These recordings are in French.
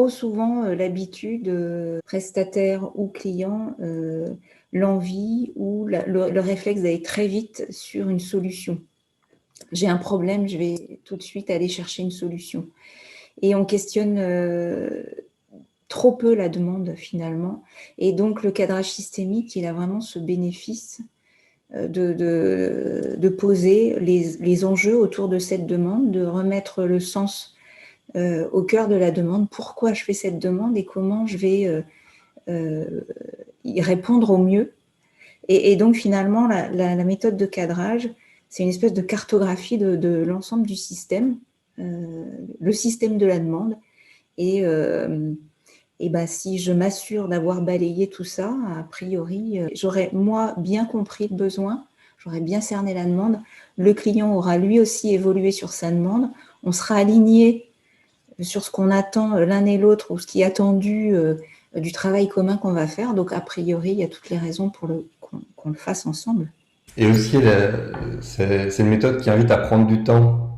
trop souvent l'habitude, prestataire ou client, l'envie ou le réflexe d'aller très vite sur une solution. J'ai un problème, je vais tout de suite aller chercher une solution. Et on questionne trop peu la demande finalement. Et donc le cadrage systémique, il a vraiment ce bénéfice de poser les enjeux autour de cette demande, de remettre le sens au cœur de la demande, pourquoi je fais cette demande et comment je vais y répondre au mieux. Et donc finalement, la méthode de cadrage, c'est une espèce de cartographie de l'ensemble du système, le système de la demande. Et si je m'assure d'avoir balayé tout ça, a priori, j'aurais moi bien compris le besoin, j'aurais bien cerné la demande, le client aura lui aussi évolué sur sa demande, on sera aligné sur ce qu'on attend l'un et l'autre ou ce qui est attendu du travail commun qu'on va faire. Donc, a priori, il y a toutes les raisons pour qu'on le fasse ensemble. Et aussi, c'est une méthode qui invite à prendre du temps.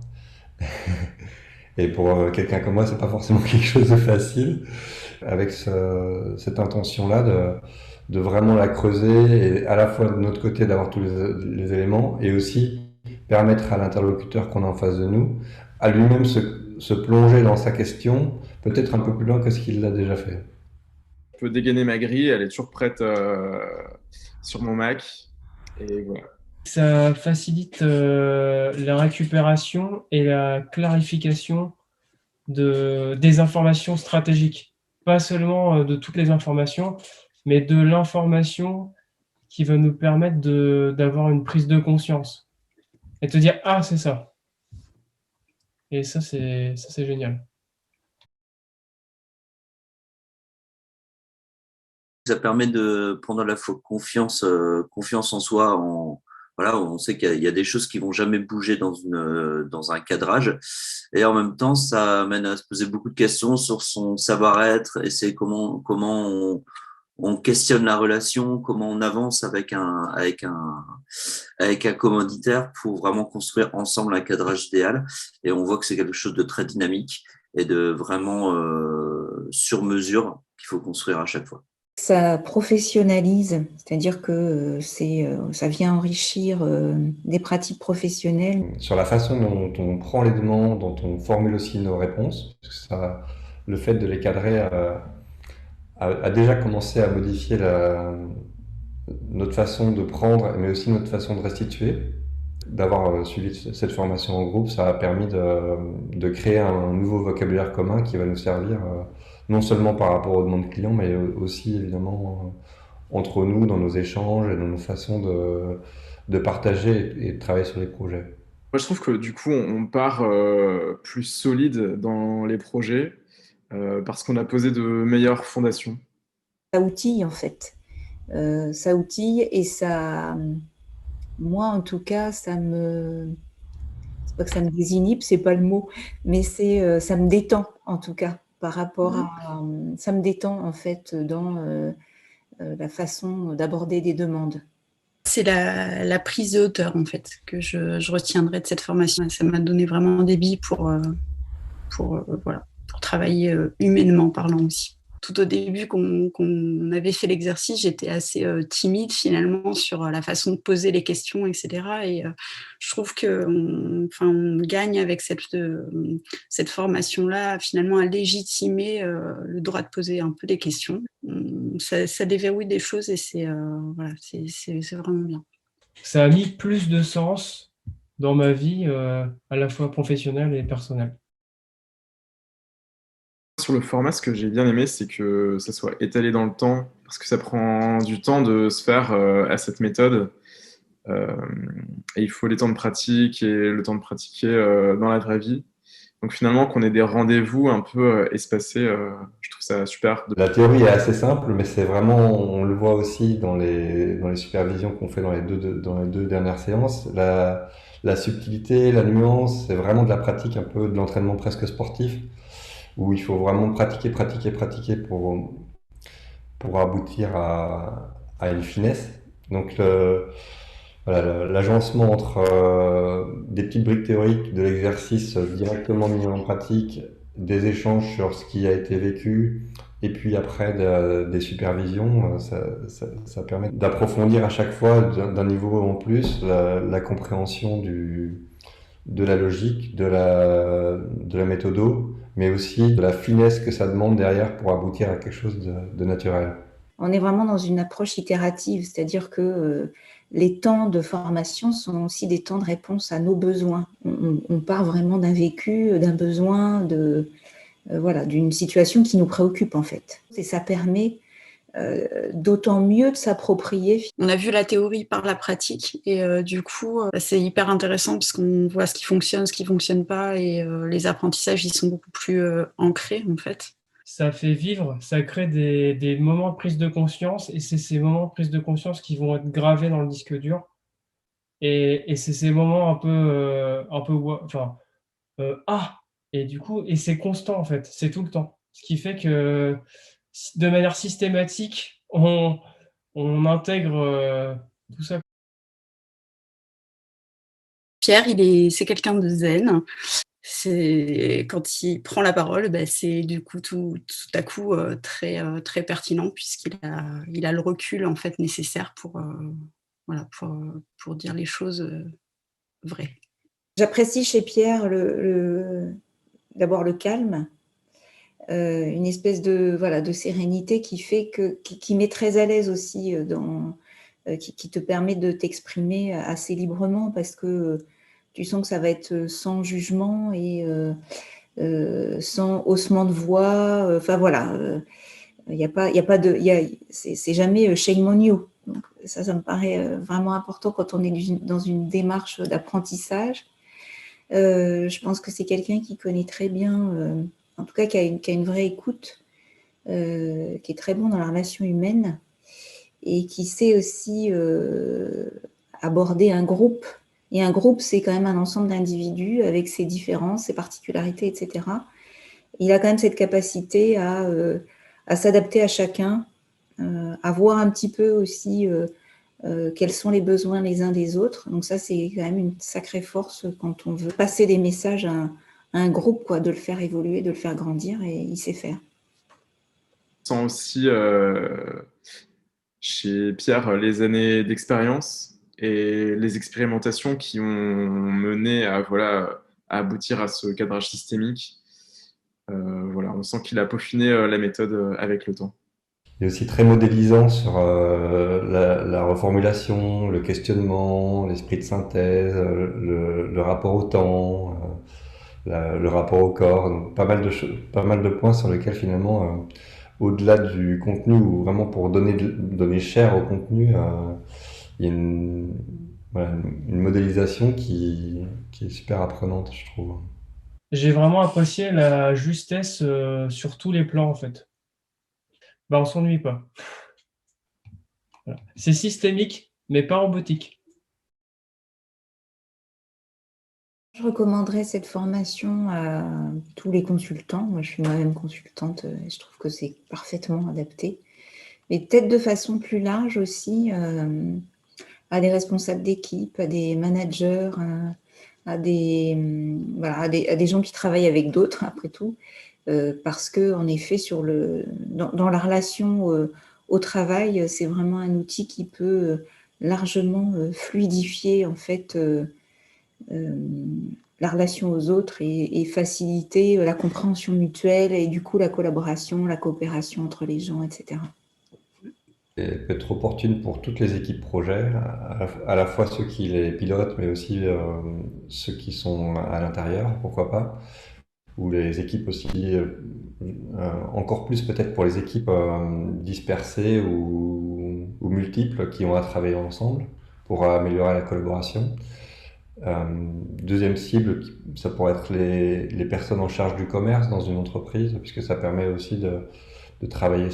Et pour quelqu'un comme moi, c'est pas forcément quelque chose de facile. Avec cette intention-là de vraiment la creuser, et à la fois de notre côté d'avoir tous les éléments, et aussi permettre à l'interlocuteur qu'on a en face de nous, à lui-même se plonger dans sa question, peut-être un peu plus loin que ce qu'il l'a déjà fait. Je peux dégainer ma grille, elle est toujours prête sur mon Mac. Et voilà. Ça facilite la récupération et la clarification des informations stratégiques. Pas seulement de toutes les informations, mais de l'information qui va nous permettre d'avoir une prise de conscience. Et te dire, ah, c'est ça. Et ça, c'est génial. Ça permet de prendre à la fois confiance en soi. Voilà, on sait qu'il y a des choses qui vont jamais bouger dans un cadrage. Et en même temps, ça amène à se poser beaucoup de questions sur son savoir-être et c'est comment on questionne la relation, comment on avance avec un commanditaire pour vraiment construire ensemble un cadrage idéal. Et on voit que c'est quelque chose de très dynamique et de vraiment sur mesure qu'il faut construire à chaque fois. Ça professionnalise, c'est-à-dire que ça vient enrichir des pratiques professionnelles. Sur la façon dont on prend les demandes, dont on formule aussi nos réponses, parce que le fait de les cadrer a déjà commencé à modifier notre façon de prendre, mais aussi notre façon de restituer. D'avoir suivi cette formation en groupe, ça a permis de créer un nouveau vocabulaire commun qui va nous servir non seulement par rapport aux demandes clients, mais aussi évidemment entre nous, dans nos échanges et dans nos façons de partager et de travailler sur les projets. Moi, je trouve que du coup, on part plus solide dans les projets parce qu'on a posé de meilleures fondations. Ça outille en fait. Ça outille et ça, moi en tout cas, c'est pas que ça me désinhibe, c'est pas le mot, mais ça me détend en tout cas par rapport ça me détend en fait dans la façon d'aborder des demandes. C'est la prise de hauteur, en fait, que je retiendrai de cette formation. Ça m'a donné vraiment des billes voilà, pour travailler humainement parlant aussi. Tout au début qu'on avait fait l'exercice, j'étais assez timide finalement sur la façon de poser les questions, etc. Et je trouve qu'on gagne avec cette formation-là finalement à légitimer le droit de poser un peu des questions. Ça déverrouille des choses et c'est vraiment bien. Ça a mis plus de sens dans ma vie, à la fois professionnelle et personnelle. Sur le format, ce que j'ai bien aimé, c'est que ça soit étalé dans le temps, parce que ça prend du temps de se faire à cette méthode. Et il faut les temps de pratique et le temps de pratiquer dans la vraie vie. Donc finalement, qu'on ait des rendez-vous un peu espacés, je trouve ça super. La théorie est assez simple, mais c'est vraiment, on le voit aussi dans les supervisions qu'on fait dans les deux dernières séances, la subtilité, la nuance, c'est vraiment de la pratique, un peu de l'entraînement presque sportif, où il faut vraiment pratiquer pour aboutir à une finesse. Donc voilà, l'agencement entre des petites briques théoriques de l'exercice directement mis en pratique des échanges sur ce qui a été vécu, et puis après des supervisions, ça permet d'approfondir à chaque fois d'un niveau en plus la compréhension de la logique, de la méthodo, mais aussi de la finesse que ça demande derrière pour aboutir à quelque chose de naturel. On est vraiment dans une approche itérative, c'est-à-dire que les temps de formation sont aussi des temps de réponse à nos besoins. On part vraiment d'un vécu, d'un besoin, voilà, d'une situation qui nous préoccupe en fait. Et ça permet d'autant mieux de s'approprier. On a vu la théorie par la pratique et du coup, c'est hyper intéressant parce qu'on voit ce qui fonctionne pas et les apprentissages, ils sont beaucoup plus ancrés en fait. Ça fait vivre, ça crée des moments de prise de conscience et c'est ces moments de prise de conscience qui vont être gravés dans le disque dur. Et c'est ces moments enfin, et du coup, et c'est constant en fait, c'est tout le temps. Ce qui fait que de manière systématique, on intègre tout ça. Pierre, c'est quelqu'un de zen. Quand il prend la parole, c'est du coup tout à coup très, très pertinent puisqu'il a le recul en fait nécessaire voilà, pour dire les choses vraies. J'apprécie chez Pierre d'abord le calme, une espèce de sérénité qui met très à l'aise aussi, qui te permet de t'exprimer assez librement parce que tu sens que ça va être sans jugement et sans haussement de voix. Enfin voilà, c'est jamais shame on you. Donc, ça me paraît vraiment important quand on est dans une démarche d'apprentissage. Je pense que c'est quelqu'un qui connaît très bien, en tout cas qui a une vraie écoute, qui est très bon dans la relation humaine et qui sait aussi aborder un groupe. Et un groupe, c'est quand même un ensemble d'individus avec ses différences, ses particularités, etc. Il a quand même cette capacité à s'adapter à chacun, à voir un petit peu aussi quels sont les besoins les uns des autres. Donc ça, c'est quand même une sacrée force quand on veut passer des messages à un groupe, quoi, de le faire évoluer, de le faire grandir, et il sait faire. On sent aussi chez Pierre les années d'expérience et les expérimentations qui ont mené à aboutir à ce cadrage systémique. Voilà, on sent qu'il a peaufiné la méthode avec le temps. Il est aussi très modélisant sur la reformulation, le questionnement, l'esprit de synthèse, le rapport au temps, le rapport au corps. Donc pas mal de points sur lesquels finalement, au-delà du contenu, ou vraiment pour donner chair au contenu, il y a une modélisation qui est super apprenante, je trouve. J'ai vraiment apprécié la justesse sur tous les plans en fait. On s'ennuie pas. Voilà. C'est systémique, mais pas robotique. Je recommanderais cette formation à tous les consultants. Moi, je suis moi-même consultante et je trouve que c'est parfaitement adapté. Mais peut-être de façon plus large aussi à des responsables d'équipe, à des managers, à des gens qui travaillent avec d'autres, après tout. Parce que, en effet, dans la relation au travail, c'est vraiment un outil qui peut largement fluidifier en fait la relation aux autres et faciliter la compréhension mutuelle et du coup la collaboration, la coopération entre les gens, etc. Et peut être opportune pour toutes les équipes projet, à la fois ceux qui les pilotent, mais aussi ceux qui sont à l'intérieur, pourquoi pas, ou les équipes aussi, encore plus peut-être pour les équipes dispersées ou multiples qui ont à travailler ensemble pour améliorer la collaboration. Deuxième cible, ça pourrait être les personnes en charge du commerce dans une entreprise, puisque ça permet aussi de travailler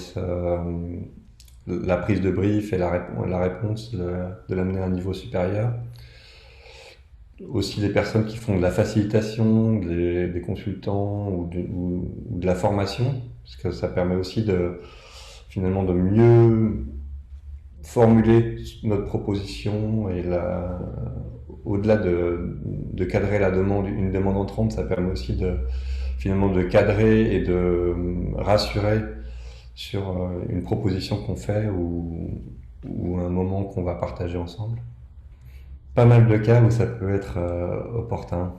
la prise de brief et la réponse, de l'amener à un niveau supérieur. Aussi les personnes qui font de la facilitation, des consultants ou de la formation, parce que ça permet aussi finalement de mieux formuler notre proposition et au-delà de cadrer la demande, une demande entrante, ça permet aussi finalement de cadrer et de rassurer sur une proposition qu'on fait ou un moment qu'on va partager ensemble. Pas mal de cas où ça peut être opportun.